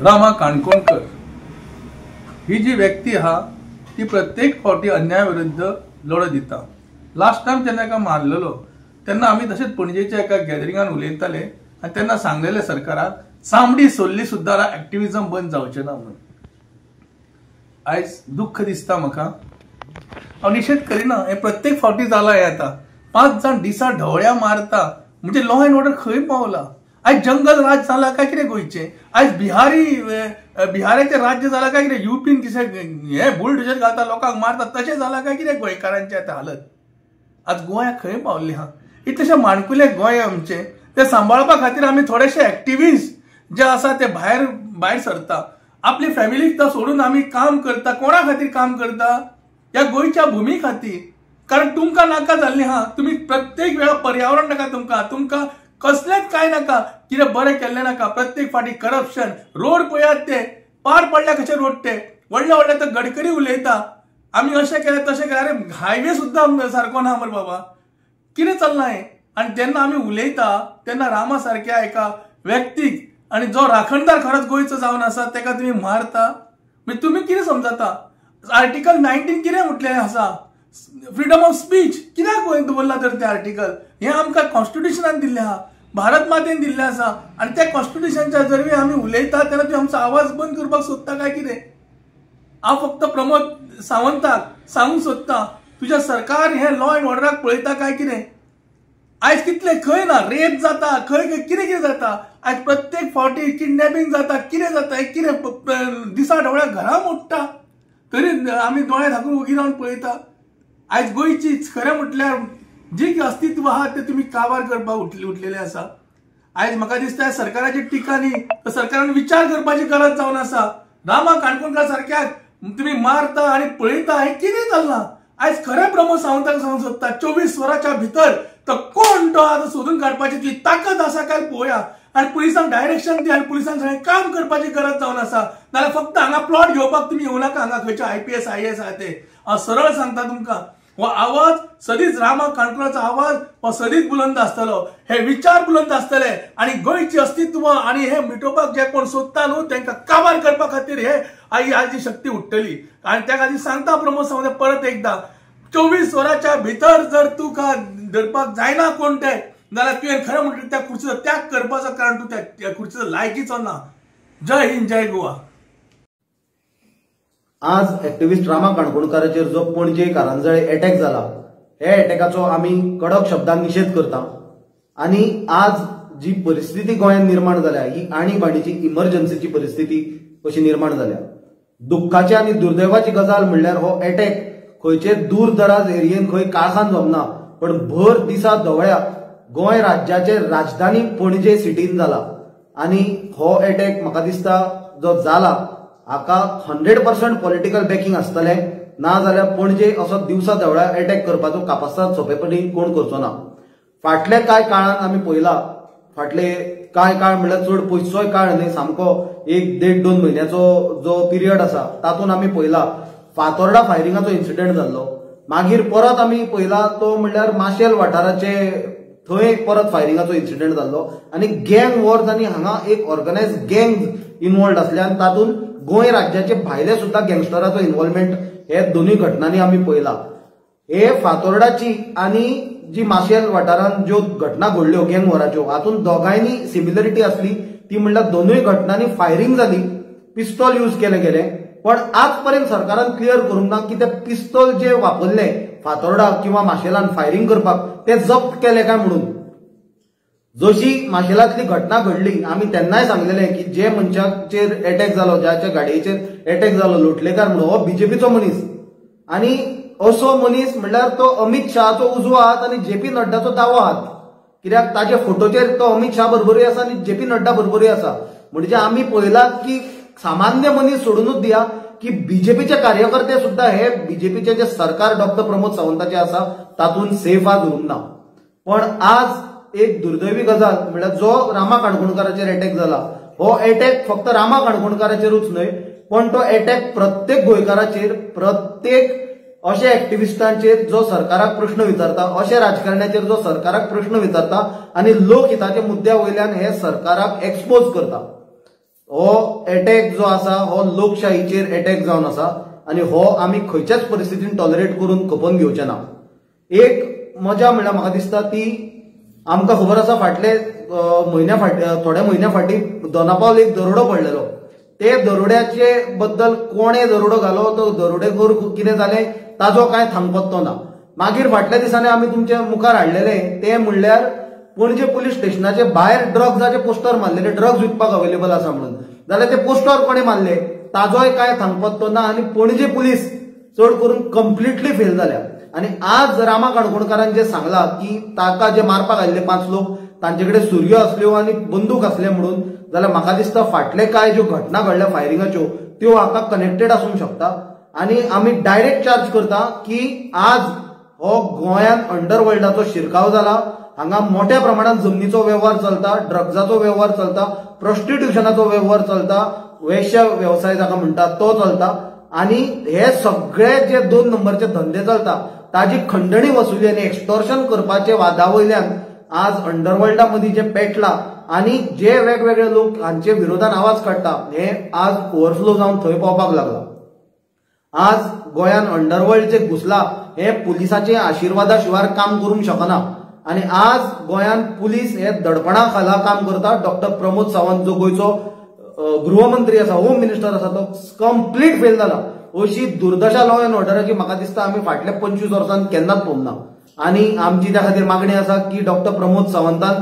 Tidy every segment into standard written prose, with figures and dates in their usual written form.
रामा काणकोणकर ही जी व्यक्ती हा ती प्रत्येक फावटी अन्यायाविरुद्ध लढत दिता। लास्ट टाइम जेन्ना एका मारलेलो तेन्ना आमी तशेंच पणजेच्या एका गॅदरिंगान उलयताले आनी तेन्ना सांगलेले सरकाराक चामडी सोल्ली सुद्दां एक्टिविजम बंद जावचें ना म्हणून। आयज दुःख दिसता म्हाका, हांव निशेध करिना, हे प्रत्येक फावटी जाला हे आता 5 जाण दिसा ढवळ्या मारता म्हणजे लॉ अँड ऑर्डर खंय पावला। आज जंगल राज जाला काय कितें गोंयचे, आज बिहाराचे राज्य जाला काय कितें, युपीन किसे हे बुलडोजर घालता लोकांक मारता तशें जाला काय कितें गोंयकारांचे आता हालत। आज गोंय खंय पावल्ले हा, इतलेशे माणकुले गोंय आमचे ते सांबाळपा खातीर आमी थोडेशे एक्टिविस्ट जे आसा ते भायर सरता, आपली फॅमिलीक सोडून आमी काम करता। कोणा खातीर काम करता? या गोंयच्या भूमी खातीर। कारण तुमकां नाका जाल्ली हा, तुम्ही प्रत्येक वेळा पर्यावरण नाका, तुमकां कसलेच काय नाका, कितें बरें केल्लें नाका। प्रत्येक फाटी करप्शन, रोड पळयात ते पार पडल्या कशे रोड ते व्हडले ते गडकरी उलयता आमी अशें केलें तशें केलें, अरे हायवे सुद्दां सारको ना मरे बाबा, कितें चल्लां हें? आनी जेन्ना आमी उलयता तेन्ना रामा सारक्या एका व्यक्तीक आनी जो राखणदार खरोच गोंयचो जावन आसा तेका तुम्ही मारता, म्हणजे तुम्ही कितें समजता? आर्टिकल 19 कितें म्हटलेलें आसा? फ्रीडम ऑफ स्पीच कित्याक गोंय दवरला तर ते आर्टिकल? हे आमकां कॉन्स्टिट्युशनान दिल्लें आहा, भारत मातेन दिल्लें आसा, आनी त्या कॉन्स्टिट्युशनच्या जरवी आमी उलयता तेन्ना तुम्ही आमचो आवाज बंद करपाक सोदता काय कितें? हांव फक्त प्रमोद सावंताक सांगूंक सोदता, तुझ्या सरकार हे लॉ अँड ऑर्डराक पळयता काय कितें? आज कितले खंय ना रेप जाता, खंय कितें जाता, आज प्रत्येक फावटी किडनॅपिंग जाता, कितें जाता, कितें दिसा ढवळ्या घरां मोडटा तरी आमी दोळे धाकून उगी रावन पळयता। आज गोंयची खरें म्हटल्यार जी अस्तित्व आहा ते तुम्ही काबार करपाक उठलेले आसा। आज म्हाका दिसता सरकाराची टिका न्ही तर सरकारान विचार करपाची गरज जावन आसा। रामा काणकोणकार सारक्याक तुम्ही मारता आणि पळयता, हे कितें चल्लां? आज खरें प्रमोद सावंताक सांगूंक सोदता, 24 वरांच्या भितर तो कोण तो आतां सोदून काडपाची तुजी ताकद आसा काय पळोवया, आनी पुलिसांक डायरेक्शन दी आनी पुलिसांक सगळें काम करपाची गरज जावन आसा। नाल्यार फक्त हांगा प्लॉट घेवपाक तुम्ही येवं नाका, हांगा खंयचे IPS IAS आहा ते। हांव सरळ सांगता तुमकां, हो आवाज सदीच रामा काणकोणचा आवाज हो सदीच बुलंद आसतलो, हे विचार बुलंद आसतले आणि गोंयची अस्तित्व आणि हे मिटोवपाक जे कोण सोदता न्हू तांकां काबार करपा खातीर हे आयची शक्ती उठतली। आणि त्या खातीर सांगता प्रमोद सावंत परत एकदा, 24 वरांच्या भितर जर तुका धरपाक जायना कोण ते, जाल्यार तुवें खरें म्हणटा त्या खुर्चीचो त्याग करपाचो, कारण तूं त्या खुर्चीचो लायकीचो ना। जय हिंद, जय गोवा। आज एक्टिविस्ट रामा काणकोणकाराचेर जो पणजे कारंजळे अटॅक जाला, हे अटॅकाचो आमी कडक शब्दांत निशेध करता। आणि आज जी परिस्थिती गोंयांत निर्माण जाल्या ही आणीबाणीची इमर्जन्सीची परिस्थिती कशी निर्माण जाल्या। दुःखाची आणि दुर्दैवाची गजाल म्हणल्यार हो अटॅक खंयचे दूर दराज एरियेन खंय काळखान जमना, पण भर दिसा ढवळ्या गोंय राज्याचे राजधानी पणजे सिटीन जाला। आणि हो अटॅक म्हाका दिसता जो जाला हाका 100% पॉलिटिकल बॅकिंग आसतले, ना जाल्यार पणजे असो दिवसा ढवळ्या अटॅक करपाचो कापास्ताद सोंपेपणी कोण करचो ना। फाटले कांय काळान आमी पळयला, फाटले कांय काळ म्हणल्यार चड पयसोय काळ न्ही, सामको 1-1.5-2 म्हयन्याचो जो पिरियड आसा तातूंत आमी पळयला फातोर्डा फायरिंगाचो इन्सिडेंट जाल्लो। मागीर परत आमी पळयला तो म्हणल्यार माशेल वाठाराचे थंय परत फायरिंगाचो इन्सिडेंट जाल्लो। आणि गँग वॉर्स आणि हांगा एक ऑर्गनायज गँग इन्वॉल्ड आसल्यान तातूंत गोंय राज्याचे भायले सुद्धा गँगस्टराचो इन्वॉल्वमेंट हे दोनूय घटनांनी आमी पळयला। हे फातोर्डाची आणि जी माशेल वाठारांत ज्यो घटना घडल्यो गँग वॉराच्यो, हातूंत दोगांयनी सिमिलरिटी आसली, ती म्हणल्यार दोनूय घटनांनी फायरिंग जाली, पिस्तॉल यूज केले गेले, पण आज पर्यंत सरकारान क्लियर करूंक ना की ते पिस्तॉल जे वापरले फातोर्डा किंवा माशेलान फायरिंग करपाक ते जप्त केले काय म्हणून। जशी माशेलांतली घटना घडली आमी तेन्नाय सांगलेले की जे मनशाचेर अटॅक जालो, ज्याच्या गाडयेचेर अटॅक जालो, लोटलेकार म्हणून हो बीजेपीचो मनीस, आणि असो मनीस म्हणल्यार तो अमित शहाचो उजवो हात आणि JP नड्डाचो दावो हात, कित्याक ताचे फोटोचेर तो अमित शहा बरोबरूय आसा आणि JP नड्डा बरोबरूय आसा। म्हणजे आमी पळयलात की सामान्य मनीस सोडूनच दिया की बीजेपीचे कार्यकर्ते सुद्धा हे बीजेपीचे जे सरकार डॉक्टर प्रमोद सावंताचे आसा तातूंत सेफ आज उरूंक ना। पण आज एक दुर्दैवी गजाल म्हणल्यार जो रामा काणकोणकाराचेर अटॅक जाला, हो अटॅक फक्त रामा काणकोणकाराचेरूच न्हय, पण तो अटॅक प्रत्येक गोंयकाराचेर, प्रत्येक अशा एक्टिविस्टांचेर जो सरकाराक प्रश्न विचारता, अशा राजकारण्याचेर जो सरकाराक प्रश्न विचारता आणि लोकहिताच्या मुद्द्या वयल्यान हे सरकाराक एक्सपोज करता। हो अटॅक जो आसा हो लोकशाहीचेर अटॅक जावन आसा आनी हो आमी खंयच्याच परिस्थितीन टॉलरेट करून खपोवन घेवचे ना. एक मजा म्हणल्यार म्हाका दिसता ती आमकां खबर आसा फाटले थोड्या म्हयन्या फाटीं दोनापावल एक दरोडो पडलेलो. ते दरोड्याचे बद्दल कोणे दरोडो घालो तो दरोडेखोर कितें जालें ताजो कांय थांगपत्तो ना. मागीर फाटल्या दिसांनी आमी तुमच्या मुखार हाडलेले ते म्हणल्यार पणजे पुलीस स्टेशनाचे भायर ड्रग्जाचे पोस्टर मारलेले, ड्रग्ज विकपाक अवेलेबल आसा म्हणून. जाल्यार ते पोस्टर कोणे मारले ताजोय कांय थांगपत्तो ना आनी पणजे पुलीस चड करून कंप्लिटली फेल जाल्या. आनी आज रामा काणकोणकारान जे सांगला की ताका जे मारपाक आयिल्ले 5 लोक तांचे कडेन सुरयो आसल्यो आनी बंदूक आसले म्हणून, जाल्यार म्हाका दिसता फाटले कांय ज्यो घटना घडल्या फायरिंगाच्यो त्यो हाका कनेक्टेड आसूंक शकता. आनी आमी डायरेक्ट चार्ज करता की आज हो गोंयान अंडरवर्ल्डाचो शिरकाव जाला. हांगा मोठ्या प्रमाणात जमनीचो वेव्हार चलता, ड्रग्जाचो वेव्हार चलता, प्रॉस्टिट्युशनाचो वेव्हार चलता, वेश्या व्यवसाय जाका म्हणटा तो चलता. आनी हे सगळे जे 2 नंबरचे धंदे चलता ताजी खंडणी वसुली आनी एक्सटॉर्शन करपाचे वादा वयल्यान आज अंडरवर्ल्डा मदीं जे पेटला आनी जे वेगवेगळे लोक हांचे विरोधान आवाज काडटा हे आज ओव्हरफ्लो जावन थंय पावपाक लागला. आज गोंयान अंडरवर्ल्ड जे घुसला हे पुलिसाचे आशिर्वादा शिवाय काम करूंक शकना. आनी आज गोंयान पुलीस हे दडपणा खाला काम करता. डॉक्टर प्रमोद सावंत जो गोंयचो गृहमंत्री आसा, होम मिनिस्टर आसा, तो कंप्लीट फेल जाला. अशी दुर्दशा लॉ अँड ऑर्डराची म्हाका दिसता आमी फाटल्या 25 वर्सांत केन्नाच पळोवंक ना. आनी आमची त्या खातीर मागणी आसा की डॉक्टर प्रमोद सावंतान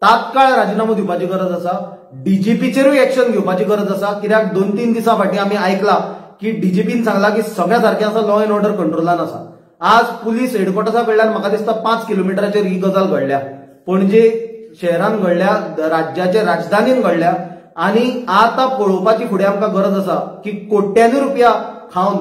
तात्काळ राजीनामो दिवपाची गरज आसा. डीजीपीचेरूय एक्शन घेवपाची गरज आसा. कित्याक 2-3 दिसां फाटीं आमी आयकला की डीजीपीन सांगला की सगळ्या सारकें आसा, लॉ अँड ऑर्डर कंट्रोलान आसा. आज पुलीस हेडक्वॉर्टर्सा कडल्यान म्हाका दिसता 5 किलोमिटराचेर ही गजाल घडल्या. पणजे शहरान घडल्या, राज्याच्या राजधानीन घडल्या. आनी आतां पळोवपाची फुडें आमकां गरज आसा की कोट्यांनी रुपया खावन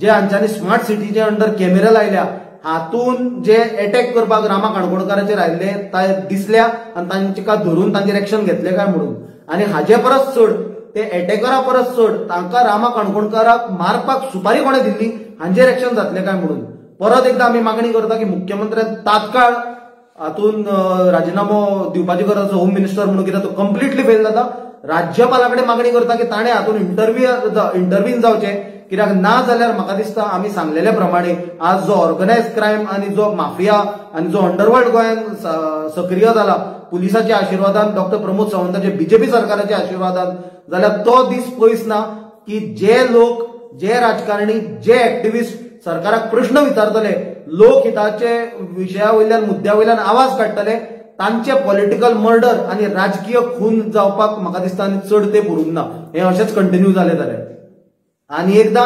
जे हांच्यांनी स्मार्ट सिटीचे अंडर कॅमेरा लायल्या हातून जे अटॅक करपाक रामा काणकोणकाराचेर आयिल्ले ते दिसल्या आनी तांकां धरून तांचेर एक्शन घेतले काय म्हणून. आनी हाचे परस चड ते अटॅकरा परस चड तांकां रामा काणकोणकाराक मारपाक सुपारी कोणे दिल्ली हांचेर एक्शन जातले काय म्हणून. परत एकदा आमी मागणी करता की मुख्यमंत्र्यान तात्काळ हातून राजीनामो दिवपाची गरज आसा. होम मिनिस्टर म्हणून कित्याक तो कंप्लिटली फेल जाता. राज्यपालाकडे मागणी करता की ताणें हातून इंटरव्हीन जावचे. कित्याक ना जाल्यार म्हाका दिसता आमी सांगलेल्या प्रमाणे आज जो ऑर्गनायज क्रायम आनी जो माफिया आनी जो अंडरवर्ल्ड गोंयान सक्रिय जाला पुलिसाच्या आशिर्वादान, डॉक्टर प्रमोद सावंताच्या बीजेपी सरकाराच्या आशिर्वादान, जाल्यार तो दीस पयस ना की जे लोक, जे राजकारणी, जे एक्टिव्हिस्ट सरकाराक प्रश्न विचारतले, लोकहिताचे विशया वयल्यान मुद्द्या वयल्यान आवाज काडटले, तांचे पॉलिटिकल मर्डर आनी राजकीय खून जावपाक म्हाका दिसता आनी चड ते पुरूंक ना. हे अशेंच कंटिन्यू जाले जाल्यार. आनी एकदा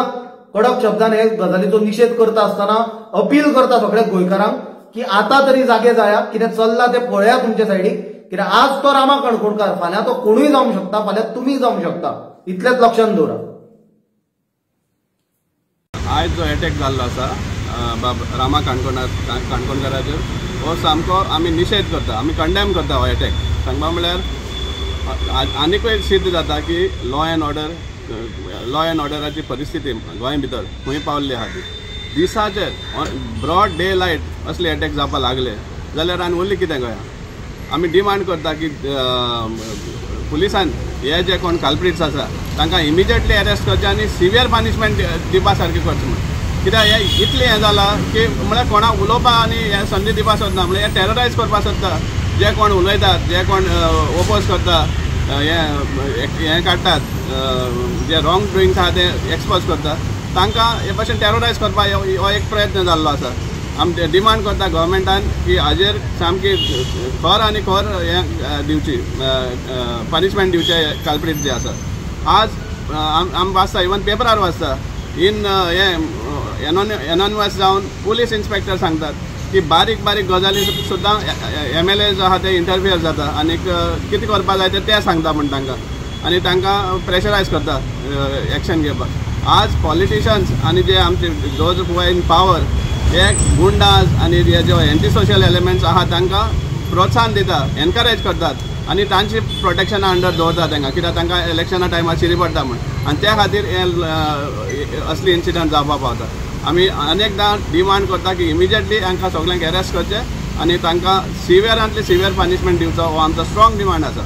कडक शब्दान हे गजालीचो निषेध करता आसतना अपील करता सगळ्या गोंयकारांक की आता तरी जागे जाया, कितें चल्ला ते पळया तुमचे सायडीक. कित्याक आज तो रामा काणकोणकार, फाल्यां तो कोणूय जावंक शकता, फाल्यां तुमी जावंक शकता. इतलेंच लक्षांत दवरा. आज जो अटॅक जाल्लो आसा रामा काणकोणकाराचेर हो सामको आमी निशेध करता, आमी कंडेम करता हो अटॅक. सांगपा म्हळ्यार आनीकूय सिद्ध जाता की लॉ अँड ऑर्डराची परिस्थिती गोंया भितर खंय पावल्ली आहा ती. दिसाचेर ब्रॉड डे लायट असले अटॅक जावपाक लागले जाल्यार आनी उरली कितें गोंया. आमी डिमांड करता की पुलिसान हे जे कोण कल्प्रिट्स आसा तांकां इमिजिएटली अरेस्ट करचें आनी सिवियर पनिशमेंट दिवपा सारकें करचें म्हणून. कित्याक हे इतलें हें जालां की म्हळ्यार कोणाक उलोवपाक आनी हे संदी दिवपा सोदना, म्हळ्यार हे टेररायज करपाक सोदता. जे कोण उलयतात, जे कोण ओपोज करता, हे काडटात, जे रॉंग डुईंग्स आहा ते एक्सपोज करता, तांकां हे भाशेन टेररायज करपाक हो एक प्रयत्न जाल्लो आसा. आमी डिमांड करता गव्हर्मेंटान की हाजेर सामकी खर आनी खर हें दिवची, पनिशमेंट दिवचे कल्प्रिट जे आसा. आज आमी वाचता, इवन पेपरार वाचता, इन हे एनॉनिमस जावन पुलीस इन्स्पेक्टर सांगतात की बारीक बारीक गजाली सुद्दां MLA जो आहा ते इंटरफियर जाता आनी कितें करपा जाय ते सांगता म्हण तांकां, आनी तांकां प्रेशरायज करता एक्शन घेवपाक. आज पॉलिटिशियन्स आनी जे आमचे those who are in power हे गुंडाज आनी जे एंटी सोशल एलिमेंट्स आहा तांकां प्रोत्साहन दिता, एनकरेज करतात आनी तांची प्रोटेक्शना अंडर दवरता तांकां, कित्याक तांकां इलेक्शना टायमार शिरी पडटा म्हण. आनी त्या खातीर हे असली इन्सिडंट जावपाक पावता. आमी अनेकदां डिमांड करता की इमिजिएटली हांकां सगळ्यांक अरेस्ट करचें आनी तांकां सिवियरांतली सिवियर पनिशमेंट दिवचो हो आमचो स्ट्रॉंग डिमांड आसा.